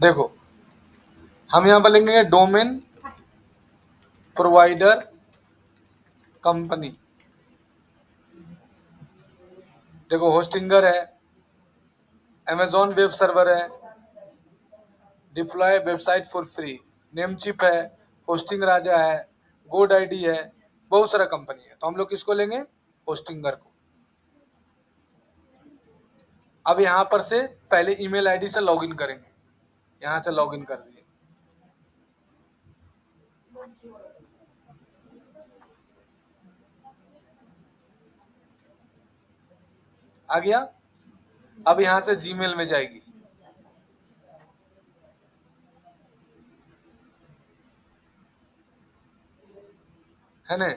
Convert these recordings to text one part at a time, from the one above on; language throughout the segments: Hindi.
देखो हम यहाँ पर लिखेंगे डोमेन प्रोवाइडर कंपनी। देखो होस्टिंगर है, अमेजॉन वेब सर्वर है, डिप्लॉय वेबसाइट फॉर फ्री, नेमचिप है, होस्टिंग राजा है, गोड आईडी है, बहुत सारा कंपनी है। तो हम लोग किसको लेंगे? होस्टिंगर को। अब यहाँ पर से पहले ईमेल आईडी से लॉगिन करेंगे। यहाँ से लॉगिन कर दिए। आ गया। अब यहाँ से जीमेल में जाएगी, है ना।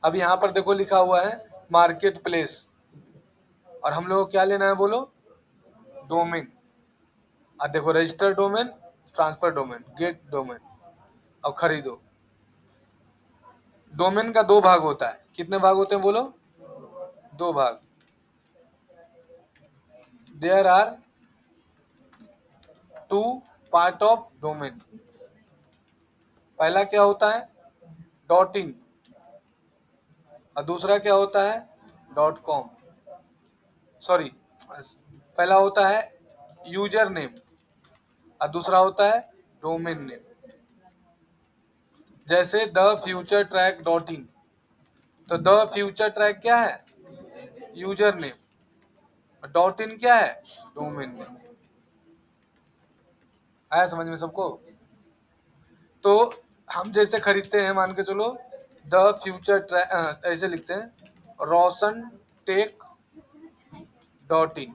अब यहाँ पर देखो लिखा हुआ है मार्केट प्लेस, और हम लोग को क्या लेना है बोलो? डोमेन। और देखो register domain, transfer domain, get domain. अब खरीदो। डोमेन का दो भाग होता है। कितने भाग होते हैं बोलो? दो भाग। There are two part of domain. पहला क्या होता है? डॉट इन, और दूसरा क्या होता है? Dot com. सॉरी, पहला होता है यूजर नेम और दूसरा होता है डोमेन नेम। जैसे the future track dot in, तो द फ्यूचर ट्रैक क्या है? User name. डॉट इन क्या है? Domain name. आया समझ में सबको? तो हम जैसे खरीदते हैं, मान के चलो द फ्यूचर ट्रैक, ऐसे लिखते हैं रोशन टेक डॉट इन,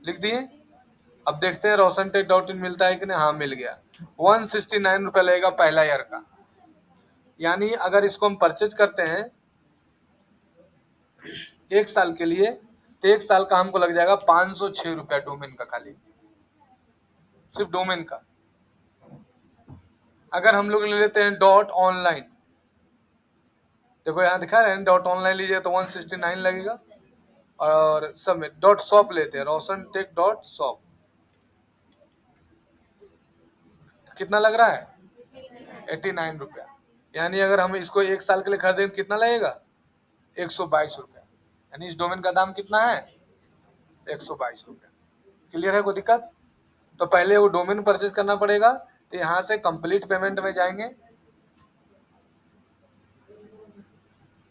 लिख दिए। अब देखते हैं रोशन टेक डॉट इन मिलता है कि नहीं। हाँ मिल गया। 169 रुपये लगेगा पहला ईयर का। यानी अगर इसको हम परचेज करते हैं 1 साल के लिए, तो 1 साल का हमको लग जाएगा 506 रुपया डोमेन का, खाली सिर्फ डोमेन का। अगर हम लोग ले लेते हैं डॉट ऑनलाइन, देखो यहाँ दिखा रहे हैं डॉट ऑनलाइन लीजिए तो 169 लगेगा। और सब में डॉट शॉप लेते हैं, रोशन टेक डॉट शॉप, कितना लग रहा है? 89 रुपया। यानी अगर हम इसको 1 साल के लिए खरीदें तो कितना लगेगा? 122 रुपया। यानी इस डोमेन का दाम कितना है? 122 रुपया। क्लियर है? कोई दिक्कत? तो पहले वो डोमेन परचेज करना पड़ेगा। तो यहाँ से कंप्लीट पेमेंट में जाएंगे।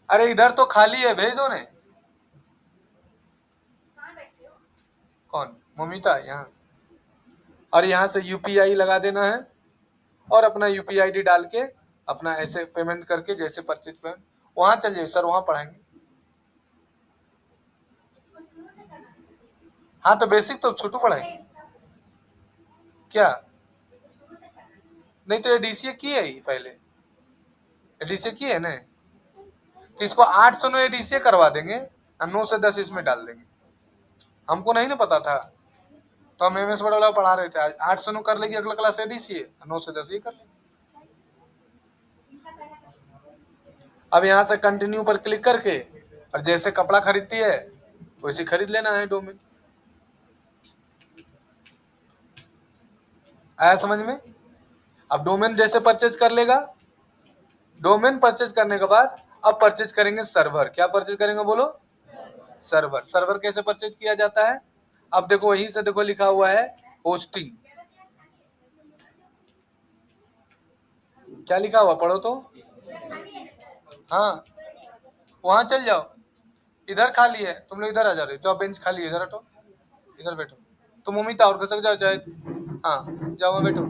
अरे इधर तो खाली है, भेज दो ने। कौन? ममिता यहाँ। और यहाँ से यूपीआई लगा देना है, और अपना यूपीआई आईडी डाल के अपना ऐसे पेमेंट करके, जैसे परचेज पेमेंट। वहां चल जाइए सर, वहां पढ़ाएंगे। हाँ तो बेसिक तो छोटू पढ़ाएंगे। क्या? नहीं तो ये डीसीए की है ही पहले, डीसीए की है ना। तो इसको 809 एडीसीए करवा देंगे और 9 से 10 इसमें डाल देंगे। हमको नहीं ना पता था, तो हम एमएस वर्ड वाला पढ़ा रहे थे। 809 कर लेगी अगला क्लास एडीसीए, 9 से 10 ये कर लेंगे। अब यहाँ से कंटिन्यू पर क्लिक करके, और जैसे कपड़ा खरीदती है वैसे खरीद लेना है डोमेन। आया समझ में? अब डोमेन जैसे परचेज कर लेगा, डोमेन परचेज करने के बाद अब परचेज करेंगे सर्वर। क्या परचेज करेंगे बोलो? सर्वर। सर्वर कैसे परचेज किया जाता है? अब देखो वहीं से देखो लिखा हुआ है होस्टिंग। क्या लिखा हुआ पढ़ो तो। हाँ वहां चल जाओ, इधर खाली है, तुम लोग इधर आ जा रहे हो। जो बेंच खाली है इधर हटो, इधर बैठो। तुम उम्मीद और खसक जाओ चाहे। हाँ जाओ वहां बैठो,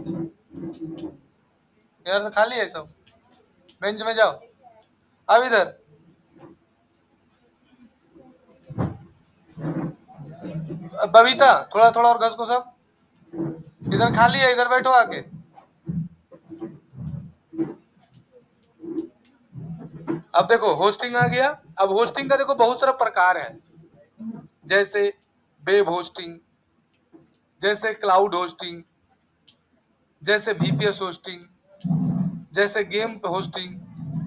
इधर तो खाली है सब। बेंच में जाओ। अब इधर बबीता, थोड़ा थोड़ा और घस को सब। इधर खाली है, इधर बैठो आके। अब देखो होस्टिंग आ गया। अब होस्टिंग का देखो बहुत सारा प्रकार है, जैसे वेब होस्टिंग, जैसे क्लाउड होस्टिंग, जैसे वीपीएस होस्टिंग, जैसे गेम होस्टिंग,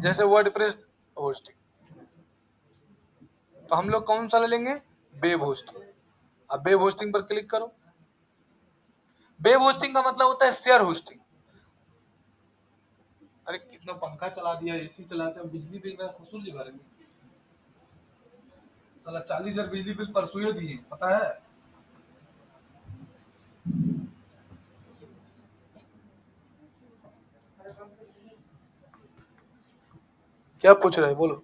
जैसे वर्डप्रेस होस्टिंग। तो हम लोग कौन सा ले लेंगे? Web hosting. अब वेब होस्टिंग पर क्लिक करो। वेब होस्टिंग का मतलब होता है शेयर होस्टिंग। अरे कितना पंखा चला दिया, एसी चलाते हैं, बिजली बिल मेरा ससुर जी भरेंगे। साला 40,000 बिजली बिल परसों ही दिए, पता है। क्या पूछ रहे हैं बोलो।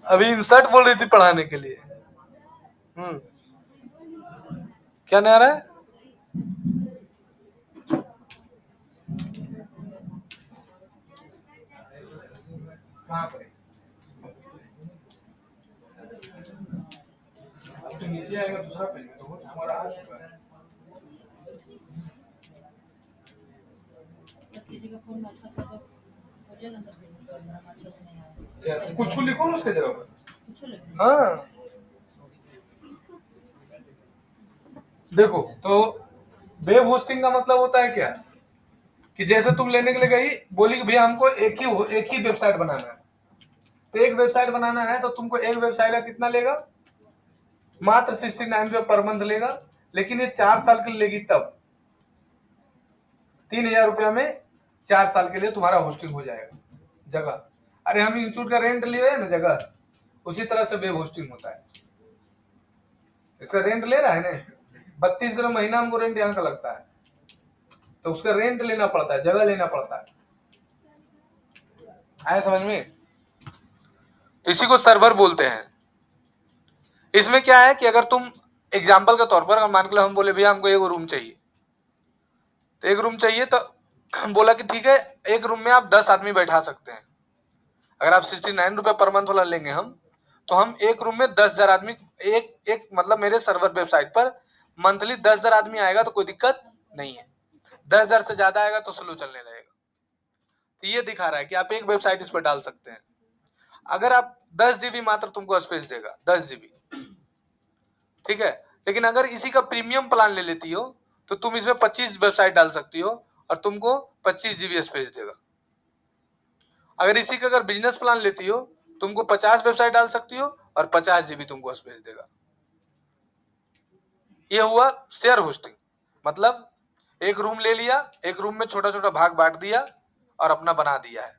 अभी इंसर्ट बोल रही थी पढ़ाने के लिए। क्या नहीं आ रहा है। कहाँ पर तो नीचे आएगा दूसरा पेज में, तो हमारा आ चुका है। किसी का फोन अच्छा सा तो मुझे ना सर अच्छा से नहीं आया, कुछ लिखो ना उसके जगह पर, कुछ लिखो। हाँ देखो, तो वेब होस्टिंग का मतलब होता है क्या, कि जैसे तुम लेने के लिए गई, बोली कि भैया हमको एक ही वेबसाइट बनाना है, तो एक वेबसाइट बनाना है तो तुमको एक वेबसाइट का कितना लेगा, मात्र 69 रुपये पर मंथ लेगा। लेकिन ये 4 साल के लिए लेगी, तब 3,000 रुपया में 4 साल के लिए तुम्हारा होस्टिंग हो जाएगा जगह। अरे हम इंस्टीट्यूट का रेंट लिए है ना जगह, उसी तरह से वेब होस्टिंग होता है। इसका रेंट ले रहा है ना, 32 महीना हमको रेंट यहाँ का लगता है, तो उसका रेंट लेना पड़ता है, जगह लेना पड़ता है। आया समझ में। तो इसी को सर्वर बोलते हैं। इसमें क्या है कि अगर तुम एग्जाम्पल के तौर पर मान के हम बोले भैया हमको एक रूम चाहिए, तो एक रूम चाहिए तो बोला कि ठीक है, एक रूम में आप 10 आदमी बैठा सकते हैं। अगर आप 69 रुपये पर मंथ वाला लेंगे हम, तो हम एक रूम में 10,000 आदमी, एक मतलब मेरे सर्वर वेबसाइट पर मंथली 10,000 आदमी आएगा तो कोई दिक्कत नहीं है। 10,000 से ज्यादा आएगा तो स्लो चलने लगेगा। तो ये दिखा रहा है कि आप एक वेबसाइट इस पर डाल सकते हैं। अगर आप 10 GB मात्र तुमको स्पेस देगा, 10 GB, ठीक है। लेकिन अगर इसी का प्रीमियम प्लान ले लेती हो तो तुम इसमें 25 वेबसाइट डाल सकती हो और तुमको 25 GB स्पेस देगा। अगर इसी का अगर बिजनेस प्लान लेती हो, तुमको 50 वेबसाइट डाल सकती हो और 50 GB तुमको स्पेस देगा। ये हुआ शेयर होस्टिंग। मतलब एक रूम ले लिया, एक रूम में छोटा छोटा भाग बांट दिया और अपना बना दिया है।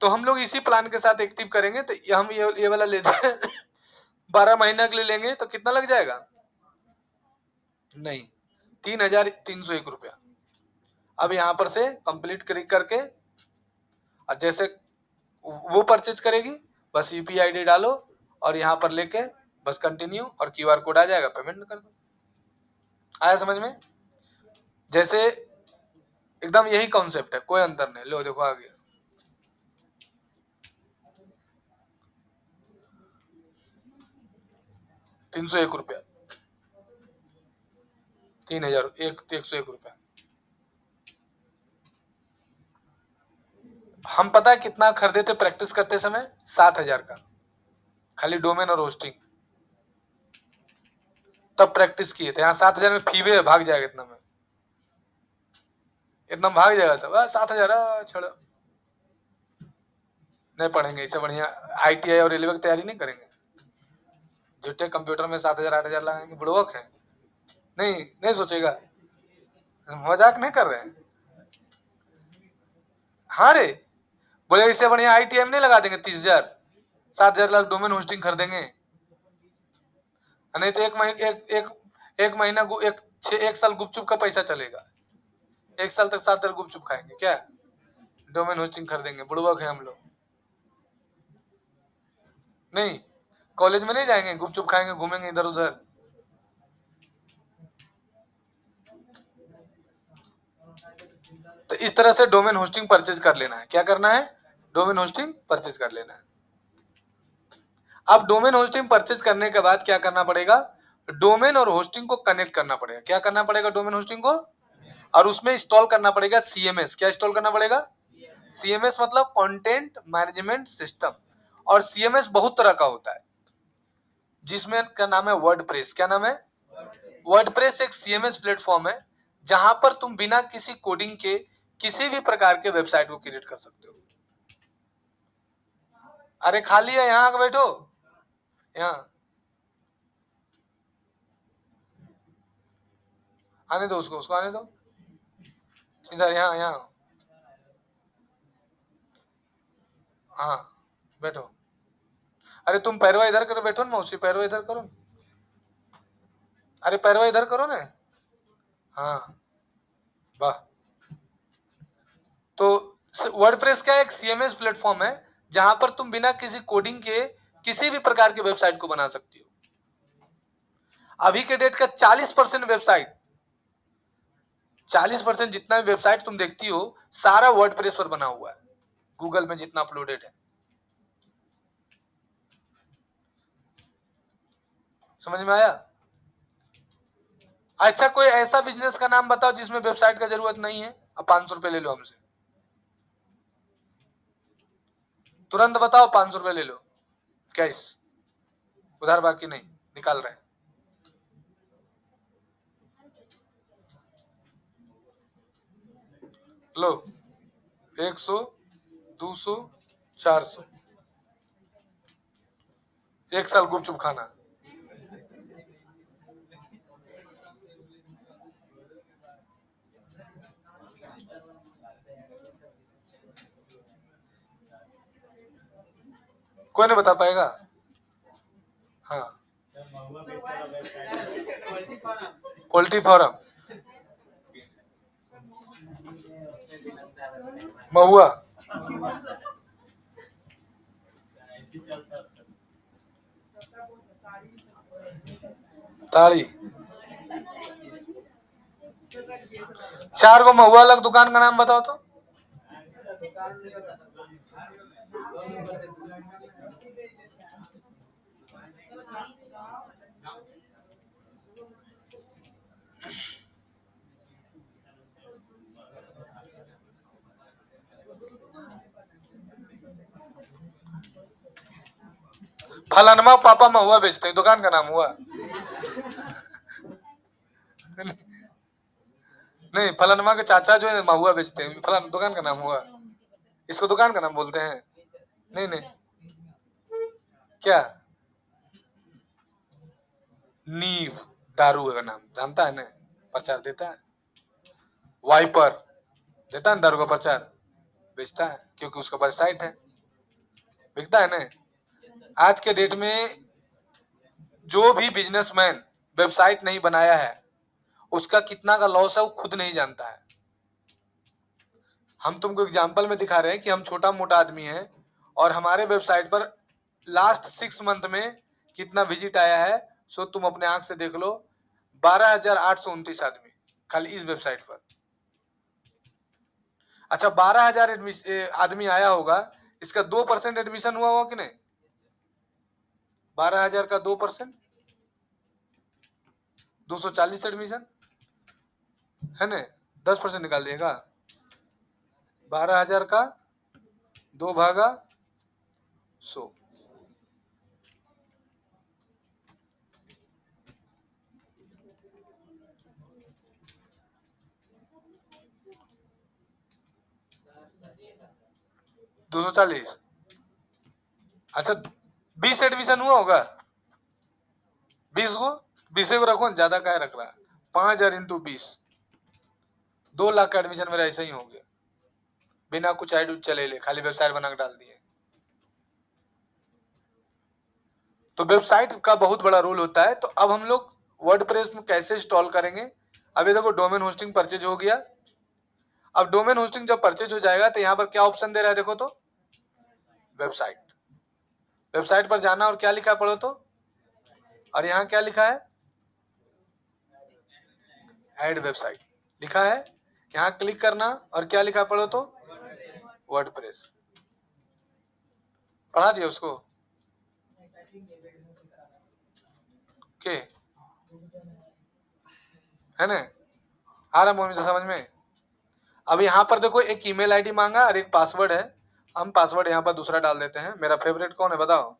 तो हम लोग इसी प्लान के साथ एक्टिव करेंगे, तो हम ये वाला लेते हैं 12 महीना के लिए लेंगे तो कितना लग जाएगा, नहीं 3,301 रुपया। अब यहाँ पर से कंप्लीट क्लिक करके, जैसे वो परचेज करेगी, बस यूपीआई आईडी डालो और यहाँ पर लेके बस कंटिन्यू, और क्यूआर कोड आ जाएगा, पेमेंट कर दो। आया समझ में। जैसे एकदम यही कॉन्सेप्ट है, कोई अंतर नहीं। लो देखो आ गया, 301 रुपया, 3,000 101 रुपया। हम पता है कितना खरीदे थे प्रैक्टिस करते समय, 7,000 का, खाली डोमेन और होस्टिंग। तब प्रैक्टिस किए थे। यहाँ 7,000 में फीवे भाग जाएगा, इतना में इतना भाग जाएगा सब। 7,000 छोड़ो, नहीं पढ़ेंगे। इससे बढ़िया ITI और रेलवे की तैयारी नहीं करेंगे, झूठे कंप्यूटर में 7,000 8,000 लगाएंगे, बुड़वक है। नहीं नहीं सोचेगा, मजाक नहीं कर रहे हैं। हाँ रे, बोले इससे बढ़िया ITI में नहीं लगा देंगे 30,000, 7,000 लाख डोमेन होस्टिंग खरीदेंगे। नहीं तो एक महीना एक साल गुपचुप का पैसा चलेगा। एक साल तक 7,000 गुपचुप खाएंगे क्या, डोमेन होस्टिंग खरीदेंगे, बुड़वक है हम लोग। नहीं, कॉलेज में नहीं जाएंगे, गुपचुप खाएंगे, घूमेंगे इधर उधर। तो इस तरह से डोमेन होस्टिंग परचेज कर लेना है। क्या करना है, डोमेन होस्टिंग परचेज कर लेना है। अब डोमेन होस्टिंग परचेज करने के बाद क्या करना पड़ेगा, डोमेन और होस्टिंग को कनेक्ट करना पड़ेगा। क्या करना पड़ेगा, डोमेन होस्टिंग को, और उसमें इंस्टॉल करना पड़ेगा CMS। क्या इंस्टॉल करना पड़ेगा, CMS मतलब कंटेंट मैनेजमेंट सिस्टम। और CMS बहुत तरह का होता है, जिसमें का नाम है वर्डप्रेस। क्या नाम है, वर्डप्रेस एक CMS प्लेटफॉर्म है, जहां पर तुम बिना किसी कोडिंग के किसी भी प्रकार के वेबसाइट को क्रिएट कर सकते हो। अरे खाली है, यहाँ आके बैठो, यहाँ आने दो उसको आने दो, इधर यहाँ हाँ बैठो। अरे तुम पैरवा इधर कर बैठो ना मौसी, पैरवा इधर करो, अरे पैरवा इधर करो ना। हाँ वाह। तो वर्डप्रेस क्या एक सीएमएस प्लेटफॉर्म है जहां पर तुम बिना किसी कोडिंग के किसी भी प्रकार की वेबसाइट को बना सकती हो। अभी के डेट का 40% वेबसाइट, 40% जितना भी वेबसाइट तुम देखती हो सारा वर्डप्रेस पर बना हुआ है, गूगल में जितना अपलोडेड है। समझ में आया? अच्छा कोई ऐसा बिजनेस का नाम बताओ जिसमें वेबसाइट का जरूरत नहीं है। अब 500 रुपए ले लो हमसे, तुरंत बताओ, 500 रुपए ले लो कैश, उधार बाकी नहीं, निकाल रहे हैं। लो 100, 200, 400, एक साल गुपचुप खाना। कोई नहीं बता पाएगा। हाँ पोल्ट्री फार्म, महुआ, ताड़ी, 4 को महुआ अलग दुकान का नाम बताओ तो। फलानमा पापा महुआ बेचते हैं, दुकान का नाम हुआ। नहीं फलानमा के चाचा जो है महुआ बेचते हैं, फलाना दुकान का नाम हुआ, इसको दुकान का नाम बोलते हैं। नहीं नहीं क्या नीव दारू का नाम जानता है ना, प्रचार देता है। वाइपर देता है दारू का प्रचार, बेचता है क्योंकि उसका वेबसाइट है, बिकता है ना। आज के डेट में जो भी बिजनेसमैन वेबसाइट नहीं बनाया है उसका कितना का लॉस है वो खुद नहीं जानता है। हम तुमको एग्जांपल में दिखा रहे हैं कि हम छोटा मोटा आदमी हैं और हमारे वेबसाइट पर लास्ट 6 मंथ में कितना विजिट आया है, सो तुम अपने आंख से देख लो। 12,829 आदमी खाली इस वेबसाइट पर। अच्छा 12,000 आदमी आया होगा, इसका 2% एडमिशन हुआ होगा कि नहीं? 12,000 का 2% 240 एडमिशन है ना, 10% निकाल दिएगा। 12,000 का 2/100, दो 240। अच्छा 20 एडमिशन हुआ होगा, 20 को रखो, ज्यादा क्या रख रहा है। 5,000 इंटू 20, 2 लाख का एडमिशन मेरा ऐसा ही हो गया, बिना कुछ आइडिया चले ले, खाली वेबसाइट बना के डाल दिए। तो वेबसाइट का बहुत बड़ा रोल होता है। तो अब हम लोग वर्डप्रेस में कैसे इंस्टॉल करेंगे। अभी देखो डोमेन होस्टिंग परचेज हो गया। अब डोमेन होस्टिंग जब परचेज हो जाएगा तो यहाँ पर क्या ऑप्शन दे रहा है देखो तो, वेबसाइट। वेबसाइट पर जाना और क्या लिखा है पढ़ो तो, और यहाँ क्या लिखा है, ऐड वेबसाइट लिखा है। यहाँ क्लिक करना और क्या लिखा है पढ़ो तो, वर्डप्रेस। पढ़ा दिया उसको के है ना, आ रहा मोमिन समझ में। अब यहाँ पर देखो एक ईमेल आईडी मांगा और एक पासवर्ड है। हम पासवर्ड यहाँ पर दूसरा डाल देते हैं। मेरा फेवरेट कौन है बताओ,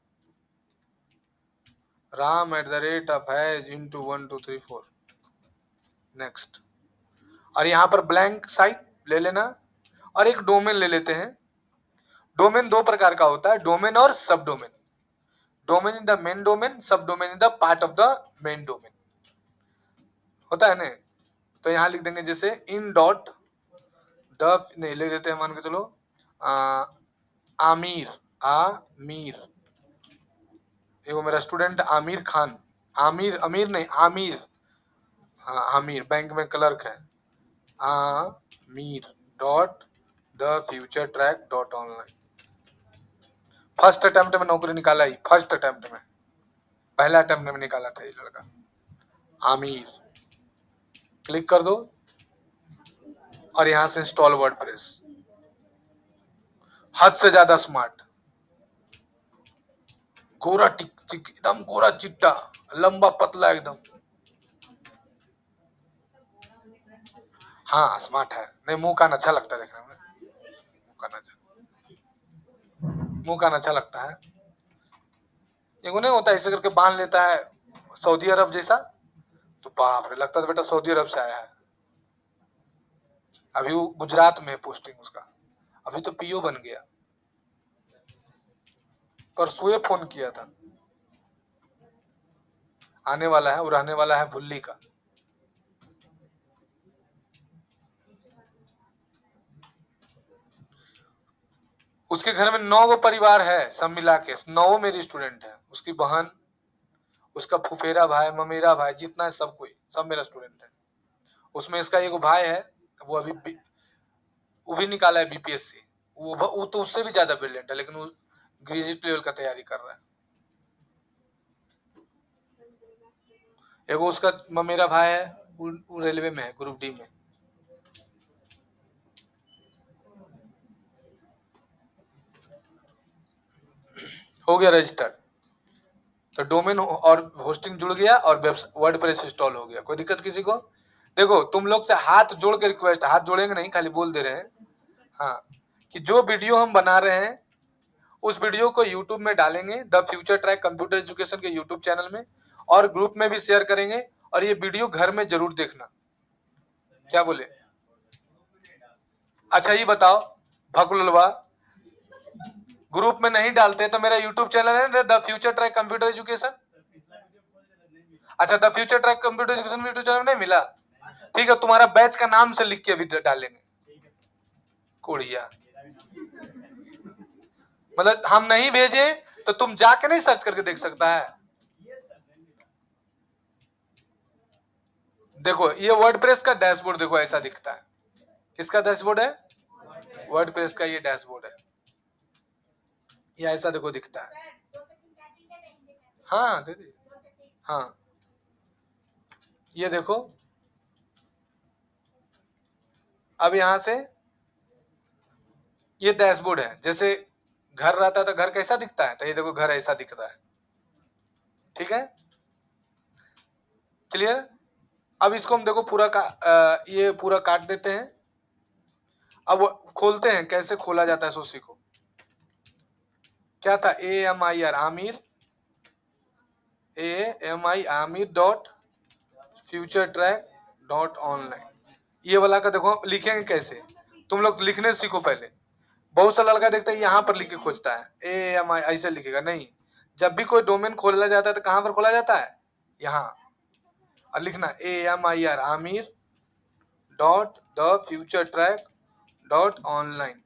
ram@of_into1234। नेक्स्ट, और यहाँ पर ब्लैंक साइट ले लेना और एक डोमेन ले लेते हैं। डोमेन 2 प्रकार का होता है, डोमेन और subdomain. Domain in the main domain, subdomain in the part of the main domain, होता है ना। तो यहाँ लिख देंगे जैसे इन डॉट द, नहीं ले लेते हैं मान के चलो आमिर, आमिर, एगो मेरा स्टूडेंट आमिर खान, आमिर, अमीर नहीं आमिर, हाँ आमिर बैंक में क्लर्क है, Aamir dot the future track dot online. First attempt में नौकरी निकाला ही, फर्स्ट अटेम्प्ट में, पहला अटेम्प्ट में निकाला था ये लड़का आमिर। क्लिक कर दो और यहां से इंस्टॉल वर्डप्रेस। हद से ज्यादा स्मार्ट, गोरा टिक टिक एकदम गोरा चिट्टा, लंबा पतला एकदम। हाँ स्मार्ट है, नहीं मुंह कान अच्छा लगता है देखने में, मुंह कान अच्छा लगता है। एगो नहीं होता ऐसे करके बांध लेता है सऊदी अरब जैसा, तो बाप रे लगता था बेटा सऊदी अरब से आया है। अभी वो गुजरात में पोस्टिंग उसका, अभी तो पीओ बन गया, परसों फोन किया था। आने वाला है, और रहने वाला है भुल्ली का। उसके घर में 9 गो परिवार है, सब मिला के 9 मेरी स्टूडेंट है, उसकी बहन, उसका फुफेरा भाई, ममेरा भाई, जितना है सब कोई, सब मेरा स्टूडेंट है। उसमें इसका एक भाई है, वो अभी वो भी निकाला है बीपीएससी, वो तो उससे भी ज्यादा ब्रिलियंट है, लेकिन वो ग्रेजुएट लेवल का तैयारी कर रहा है। एगो उसका ममेरा भाई है, वो रेलवे में है, ग्रुप डी में। हो गया रजिस्टर्ड, तो डोमेन और होस्टिंग जुड़ गया और वर्डप्रेस इंस्टॉल हो गया। कोई दिक्कत किसी को? देखो तुम लोग से हाथ जोड़ के रिक्वेस्ट, हाथ जोड़ेंगे नहीं, खाली बोल दे रहे हैं हाँ, कि जो वीडियो हम बना रहे हैं उस वीडियो को यूट्यूब में डालेंगे, the future track computer education के यूट्यूब चैनल में, और ग्रुप में भी शेयर करेंगे, और ये वीडियो घर में जरूर देखना। क्या बोले? अच्छा ये बताओ भकुलवा, ग्रुप में नहीं डालते तो मेरा यूट्यूब चैनल है the future track computer education. अच्छा the future track computer education YouTube channel नहीं मिला, ठीक है, तुम्हारा बैच का नाम से लिख के भी डालेंगे। कोड़िया, मतलब हम नहीं भेजे तो तुम जाके नहीं सर्च करके देख सकता है। देखो ये वर्डप्रेस का डैशबोर्ड देखो ऐसा दिखता है। किसका डैशबोर्ड है? वर्डप्रेस का ये डैशबोर्ड है, ये ऐसा देखो दिखता है। हाँ दे दे, हाँ ये देखो, अब यहां से ये डैशबोर्ड है, जैसे घर रहता है तो घर कैसा दिखता है, तो ये देखो घर ऐसा दिखता है। ठीक है, क्लियर? अब इसको हम देखो पूरा ये पूरा काट देते हैं। अब खोलते हैं, कैसे खोला जाता है सो सीखो। क्या था? AMIR Aamir, AMI Aamir dot future track dot online. ये वाला का देखो लिखेंगे कैसे, तुम लोग लिखने सीखो पहले। बहुत सा लड़का देखता है यहाँ पर लिख के खोजता है, AMI ऐसे लिखेगा नहीं। जब भी कोई डोमेन खोला जाता है तो कहां पर खोला जाता है? यहाँ, और लिखना AMIR Aamir dot the future track dot online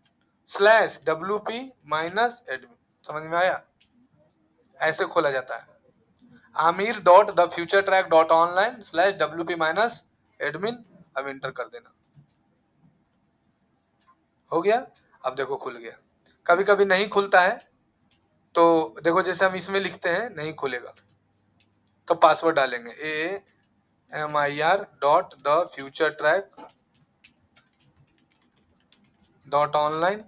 /WP -admin। समझ में आया? ऐसे खोला जाता है, Aamir dot the future track dot online /WP -admin। अब इंटर कर देना, हो गया। अब देखो खुल गया। कभी कभी नहीं खुलता है तो देखो जैसे हम इसमें लिखते हैं नहीं खुलेगा, तो पासवर्ड डालेंगे AMIR dot the future track dot online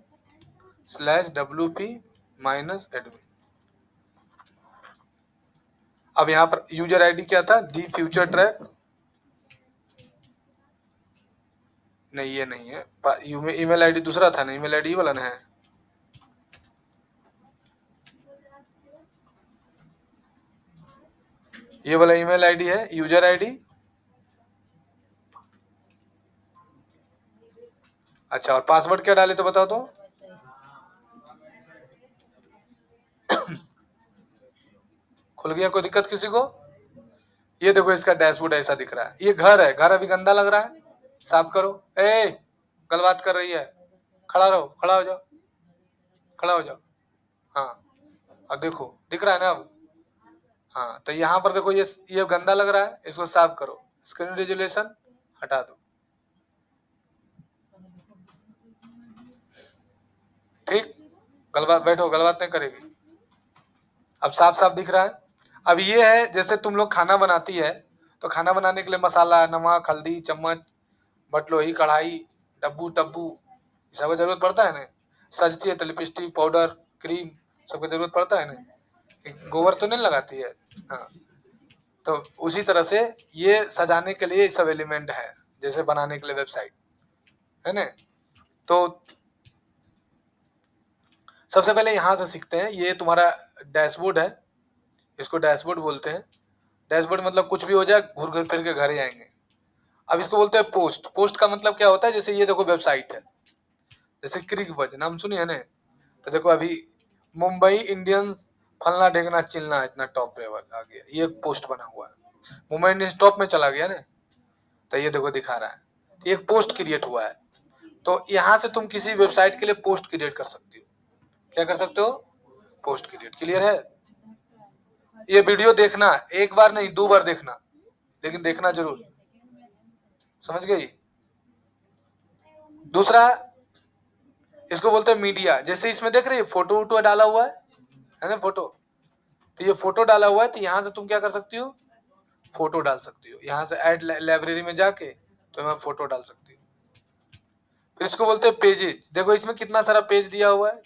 /WP -admin। अब यहाँ पर यूजर आईडी क्या था? दी फ्यूचर ट्रैक, नहीं ये नहीं है, ईमेल आईडी दूसरा था ना, ईमेल आईडी वाला ना है। ये वाला ईमेल आईडी है यूजर आईडी। अच्छा, और पासवर्ड क्या डाले तो बताओ तो? खुल गया? कोई दिक्कत किसी को? ये देखो इसका डैशबोर्ड ऐसा दिख रहा है। ये घर है, घर अभी गंदा लग रहा है, साफ करो। गलबात कर रही है, खड़ा रहो, खड़ा हो जाओ, खड़ा हो जाओ। हाँ, अब देखो दिख रहा है ना अब। हाँ, तो यहाँ पर देखो ये गंदा लग रहा है, इसको साफ करो, स्क्रीन रेजोल्यूशन हटा दो। ठीक, गलबात, बैठो, गलबात नहीं करेगी। अब साफ साफ दिख रहा है। अब ये है, जैसे तुम लोग खाना बनाती है तो खाना बनाने के लिए मसाला, नमक, हल्दी, चम्मच, बटलोही, कढ़ाई, डब्बू टब्बू, सबका जरूरत पड़ता है ना। सजती है तो लिपस्टिक, पाउडर, क्रीम, सबका जरूरत पड़ता है ना। गोबर तो नहीं लगाती है। हाँ, तो उसी तरह से ये सजाने के लिए सब एलिमेंट है, जैसे बनाने के लिए वेबसाइट है ना। तो सबसे पहले यहाँ से सीखते हैं। ये तुम्हारा डैशबोर्ड है, इसको डैशबोर्ड बोलते हैं। डैशबोर्ड मतलब कुछ भी हो जाए घूर घूर फिर के घर ही आएंगे। अब इसको बोलते हैं पोस्ट। पोस्ट का मतलब क्या होता है, जैसे ये देखो वेबसाइट है, जैसे क्रिकबज़ नाम सुनी है ना। तो देखो अभी मुंबई इंडियंस फलना ढेकना चिलना इतना टॉप लेवल आ गया, ये पोस्ट बना हुआ है। मुंबई इंडियंस टॉप में चला गया ना, तो ये देखो दिखा रहा है, एक पोस्ट क्रिएट हुआ है। तो यहाँ से तुम किसी वेबसाइट के लिए पोस्ट क्रिएट कर सकती हो। क्या कर सकते हो? Post create. क्लियर है? ये वीडियो देखना, एक बार नहीं 2 बार देखना, लेकिन देखना जरूर। समझ गई? दूसरा, इसको बोलते हैं मीडिया। जैसे इसमें देख रही है फोटो वोटो डाला हुआ है ना, फोटो। तो ये फोटो डाला हुआ है, तो यहाँ से तुम क्या कर सकती हो? फोटो डाल सकती हो। यहाँ से ऐड लाइब्रेरी में जाके तो मैं फोटो डाल सकती हूँ। फिर इसको बोलते हैं पेजेज। देखो इसमें कितना सारा पेज दिया हुआ है,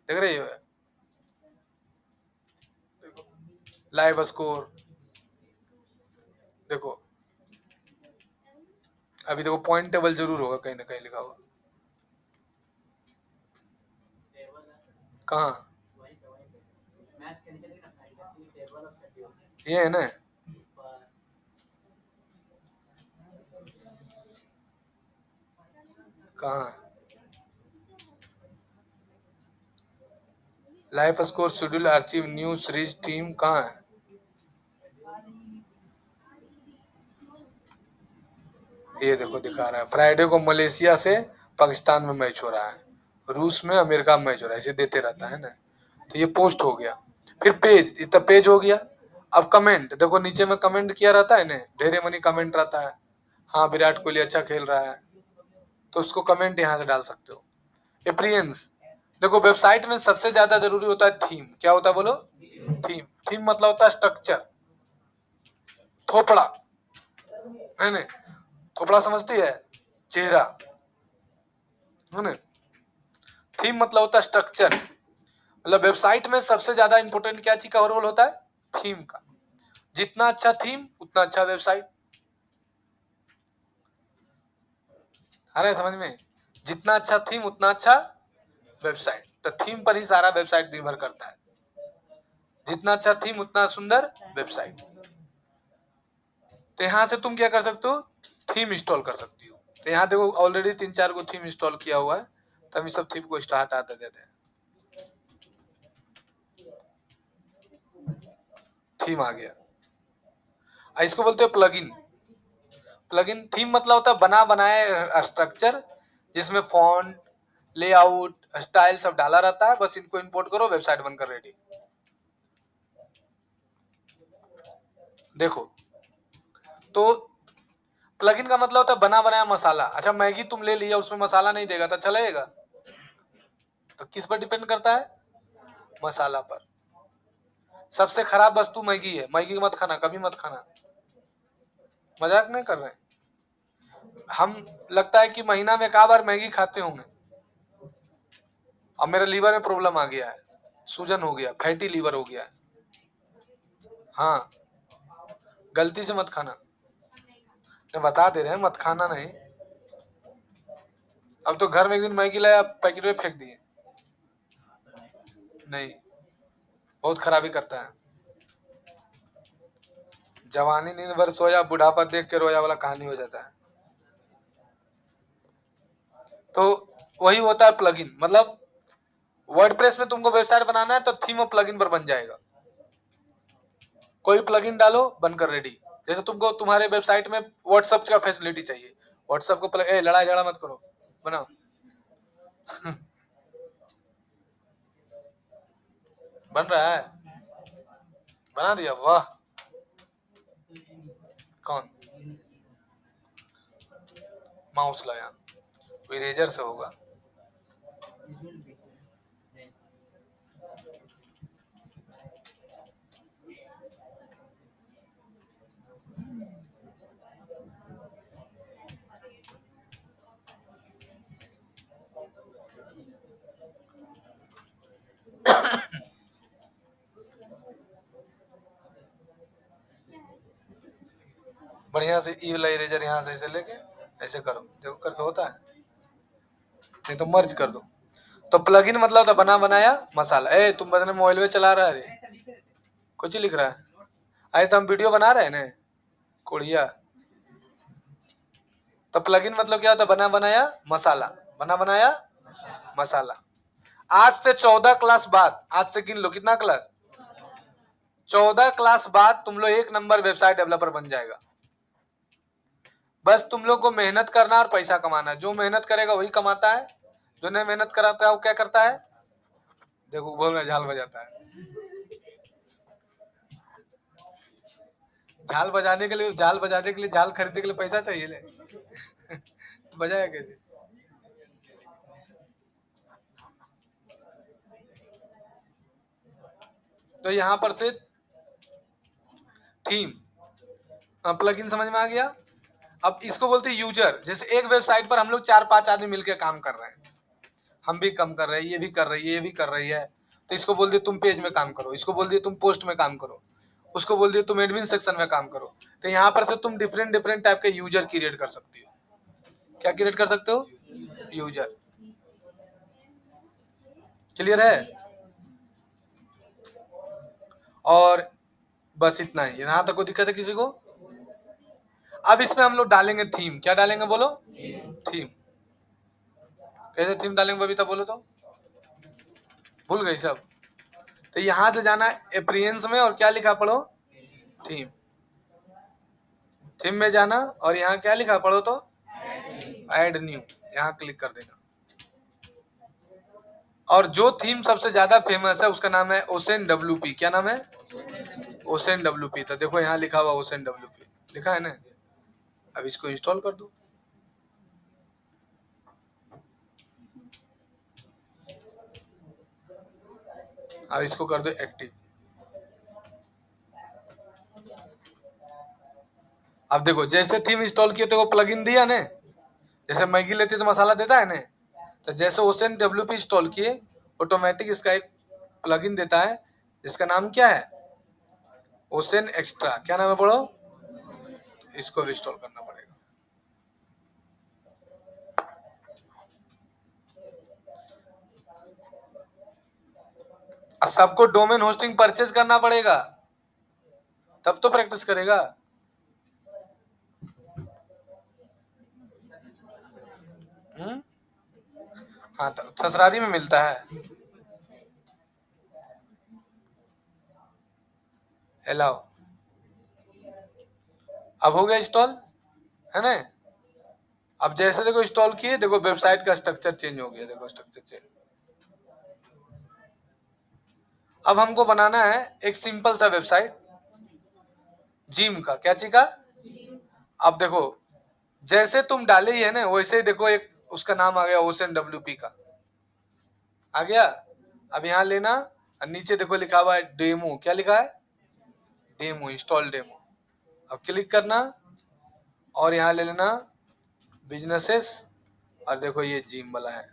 देख रही हो? लाइव स्कोर देखो, अभी देखो पॉइंट टेबल जरूर होगा कहीं ना कहीं लिखा हुआ। कहाँ? ये है ना, कहाँ? Life score, schedule, archive, new series, team, कहाँ है? ये देखो दिखा रहा है, फ्राइडे को मलेशिया से पाकिस्तान में मैच हो रहा है, रूस में अमेरिका में मैच हो रहा है, ऐसे देते रहता है ना। तो ये पोस्ट हो गया। फिर पेज, इतना पेज हो गया। अब कमेंट देखो, नीचे में कमेंट किया रहता है ना, ढेरे मनी कमेंट रहता है। हाँ, विराट कोहली अच्छा खेल रहा है, तो उसको कमेंट यहाँ से डाल सकते हो। एप्रियंस देखो, वेबसाइट में सबसे ज्यादा जरूरी होता है थीम। क्या होता है बोलो? थीम। थीम मतलब होता है स्ट्रक्चर, थोपड़ा है ना। थोपड़ा समझती है? चेहरा है ना। थीम मतलब होता है स्ट्रक्चर। मतलब वेबसाइट में सबसे ज्यादा इंपॉर्टेंट क्या चीज का रोल होता है? थीम का। जितना अच्छा थीम उतना अच्छा वेबसाइट। आ रहा है समझ में? जितना अच्छा थीम उतना अच्छा वेबसाइट। तो थीम पर ही सारा वेबसाइट निर्भर करता है। जितना अच्छा थीम उतना सुंदर वेबसाइट। तो यहाँ से तुम क्या कर सकते हो? थीम इंस्टॉल कर सकती हो। तो यहाँ देखो ऑलरेडी 3-4 को थीम इंस्टॉल किया हुआ है, तो हम इस सब थीम को स्टार्ट आते देते हैं। थीम आ गया। इसको बोलते हैं प्लगइन। प्लगइन थीम मतलब होता है बना बनाए स्ट्रक्चर, जिसमें फॉन्ट, लेआउट, स्टाइल सब डाला रहता है। बस इनको इंपोर्ट करो, वेबसाइट बनकर रेडी। देखो, तो प्लगइन का मतलब होता है बना बनाया मसाला। अच्छा, मैगी तुम ले लिया, उसमें मसाला नहीं देगा तो चलेगा? तो किस पर डिपेंड करता है? मसाला पर। सबसे खराब वस्तु मैगी है, मैगी मत खाना, कभी मत खाना। मजाक नहीं कर रहे हैं हम। लगता है कि महीना में एक बार मैगी खाते होंगे। अब मेरे लीवर में प्रॉब्लम आ गया है, सूजन हो गया, फैटी लीवर हो गया है। हाँ, गलती से मत खाना, मैं बता दे रहे हैं, मत खाना नहीं। अब तो घर में एक दिन मैगी लाया, पैकेट में फेंक दिए। नहीं, बहुत खराबी करता है। जवानी नींद भर सोया, बुढ़ापा देख के रोया वाला कहानी हो जाता है। तो वही होता है प्लगइन। मतलब वर्डप्रेस में तुमको वेबसाइट बनाना है तो थीम और प्लगइन पर बन जाएगा। कोई प्लगइन डालो, बनकर रेडी। जैसे तुमको तुम्हारे वेबसाइट में व्हाट्सएप का फैसिलिटी चाहिए, व्हाट्सएप को लड़ाई झगड़ा मत करो, बनाओ। बन रहा है, बना दिया, वाह। कौन माउस लाया? इरेजर से होगा। बढ़िया से ई वाला इरेजर यहाँ से ऐसे लेके ऐसे करो, देखो करके होता है, नहीं तो मर्ज कर दो। तो प्लगइन मतलब होता बना बनाया मसाला। ए तुम बदले मोबाइल में चला रहा है रे, कुछ लिख रहा है? अरे तो हम वीडियो बना रहे हैं ना, कोड़िया। तो प्लगइन मतलब क्या होता? बना बनाया मसाला, बना बनाया मसाला। आज से 14 क्लास बाद, आज से गिन लो कितना क्लास, 14 क्लास बाद तुम लोग एक नंबर वेबसाइट डेवलपर बन जाएगा। बस तुम लोग को मेहनत करना और पैसा कमाना। जो मेहनत करेगा वही कमाता है, जो नहीं मेहनत कराता है वो क्या करता है? देखो बोल रहा झाल बजाता है। झाल बजाने के लिए, झाल बजाने के लिए, झाल खरीदने के लिए पैसा चाहिए ले। बजाया कैसे? तो यहां पर से थीम प्लगइन समझ में आ गया। अब इसको बोलते हैं यूजर। जैसे एक वेबसाइट पर हम लोग 4-5 आदमी मिलकर काम कर रहे हैं, हम भी कम कर रहे हैं, ये भी कर रही है, ये भी कर रही है, तो इसको बोल दिए तुम पेज में काम करो, इसको बोल दिए तुम पोस्ट में काम करो, उसको बोल दिए तुम एडमिन सेक्शन में काम करो। तो यहाँ पर से तुम डिफरेंट डिफरेंट टाइप के यूजर क्रिएट कर सकती हो। क्या क्रिएट कर सकते हो? यूजर। क्लियर है? और बस इतना ही, यहाँ तक कोई दिक्कत है किसी को? अब इसमें हम लोग डालेंगे थीम। क्या डालेंगे बोलो? थीम। कैसे थीम डालेंगे बबीता बोलो तो? भूल गई सब? तो यहां से जाना एप्रियंस में और क्या लिखा पढ़ो? थीम। थीम में जाना और यहाँ क्या लिखा पढ़ो तो? Add new. यहाँ क्लिक कर देना। और जो थीम सबसे ज्यादा फेमस है उसका नाम है ओसेन WP। क्या नाम है? Ocean WP। तो देखो यहाँ लिखा हुआ ओसेन WP लिखा है ना। अब इसको इंस्टॉल कर दो। अब इसको कर दो एक्टिव। अब देखो जैसे थीम इंस्टॉल किए तो वो प्लगइन दिया ने, जैसे मैगी लेती तो मसाला देता है ने, तो जैसे ओसेन WP इंस्टॉल किए ऑटोमेटिक इसका एक प्लगइन देता है जिसका नाम क्या है? Ocean extra. क्या नाम है पढ़ो? इसको भी इंस्टॉल करना पड़ेगा। सबको डोमेन होस्टिंग परचेज करना पड़ेगा, तब तो प्रैक्टिस करेगा। हाँ तो ससुरारी में मिलता है। अलाउ। अब हो गया इंस्टॉल, है ना? अब जैसे देखो इंस्टॉल किए, देखो वेबसाइट का स्ट्रक्चर चेंज हो गया। देखो स्ट्रक्चर चेंज। अब हमको बनाना है एक सिंपल सा वेबसाइट जिम का। क्या चीज का? अब देखो जैसे तुम डाले ही है ना, वैसे ही देखो एक उसका नाम आ गया ओसेन WP का आ गया। अब यहाँ लेना और नीचे देखो लिखा हुआ है डेमो। क्या लिखा है? Demo, install demo. अब क्लिक करना और यहाँ ले लेना बिजनेसेस, और देखो ये जिम वाला है,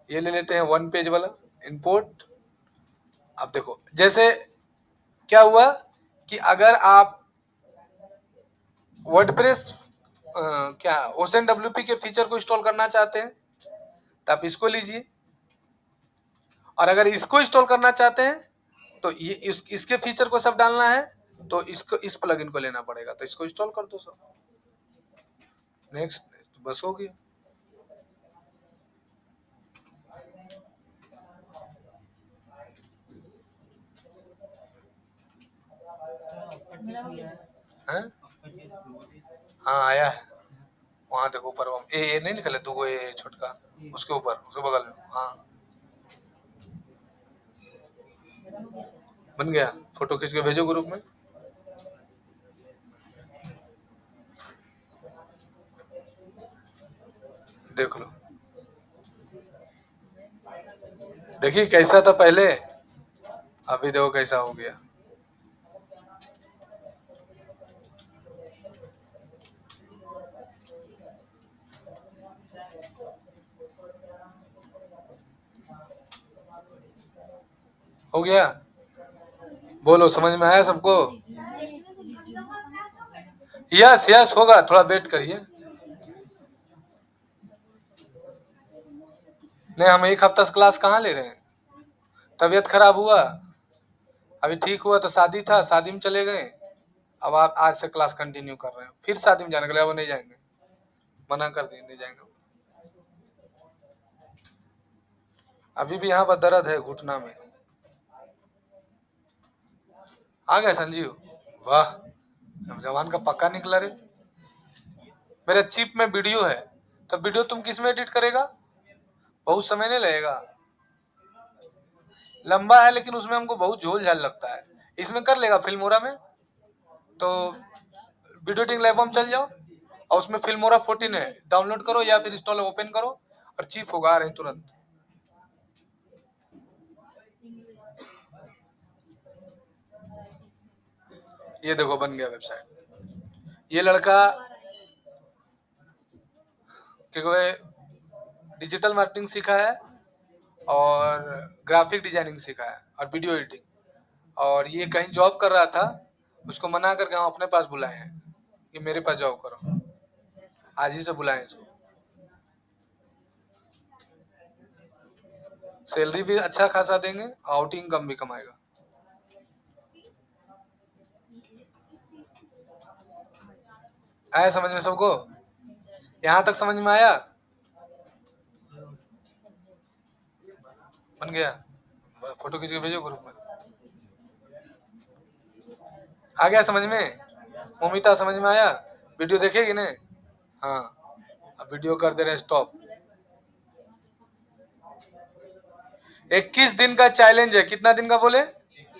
ये ले लेते हैं 1 पेज वाला इंपोर्ट। अब देखो जैसे क्या हुआ कि अगर आप वर्डप्रेस क्या ओसेन WP के फीचर को इंस्टॉल करना चाहते हैं तो आप इसको लीजिए, और अगर इसको इंस्टॉल करना चाहते हैं तो ये इसके फीचर को सब डालना है, तो इसको इस प्लगइन को लेना पड़ेगा। तो इसको इंस्टॉल कर दो सब। नेक्स्ट, बस हो गया। हैं? हाँ आया है, वहाँ देखो ऊपर ए नहीं निकले दो ए छोटका, उसके ऊपर उसके बगल में। हाँ बन गया, फोटो खींच के भेजो ग्रुप में। देख लो, देखिए कैसा था पहले, अभी देखो कैसा हो गया। हो गया, बोलो समझ में आया सबको? यस यस होगा, थोड़ा वेट करिए। नहीं हम एक हफ्ता से क्लास कहाँ ले रहे हैं, तबीयत खराब हुआ, अभी ठीक हुआ तो शादी था, शादी में चले गए, अब आप आज से क्लास कंटिन्यू कर रहे हैं, फिर शादी में जाने के लिए वो नहीं जाएंगे, मना कर दिए नहीं जाएंगे। अभी भी यहाँ पर दर्द है घुटना में। आ गया संजीव, वाह जवान का पक्का निकला रे। मेरे चिप में वीडियो है, तो वीडियो तुम किस में एडिट करेगा? बहुत समय नहीं लगेगा, लंबा है लेकिन उसमें हमको बहुत झोल झाल लगता है, इसमें कर लेगा फिल्मोरा में, तो वीडियो एडिटिंग लैब में चल जाओ और उसमें फिल्मोरा 14 है, डाउनलोड करो या फिर इंस्टॉल ओपन करो और चिप होगा आ रहे तुरंत। ये देखो बन गया वेबसाइट। ये लड़का डिजिटल मार्केटिंग सीखा है और ग्राफिक डिजाइनिंग सीखा है और वीडियो एडिटिंग, और ये कहीं जॉब कर रहा था, उसको मना करके हम अपने पास बुलाए हैं कि मेरे पास जॉब करो, आज ही से बुलाए इसको। सैलरी भी अच्छा खासा देंगे, आउटिंग कम भी कमाएगा। आया समझ में सबको? यहाँ तक समझ में आया? बन गया, फोटो खींच के भेजो ग्रुप में। आ गया समझ में? मोमिता समझ में आया? वीडियो देखेगी नहीं? हाँ अब वीडियो कर दे रहे स्टॉप। 21 दिन का चैलेंज है, कितना दिन का बोले?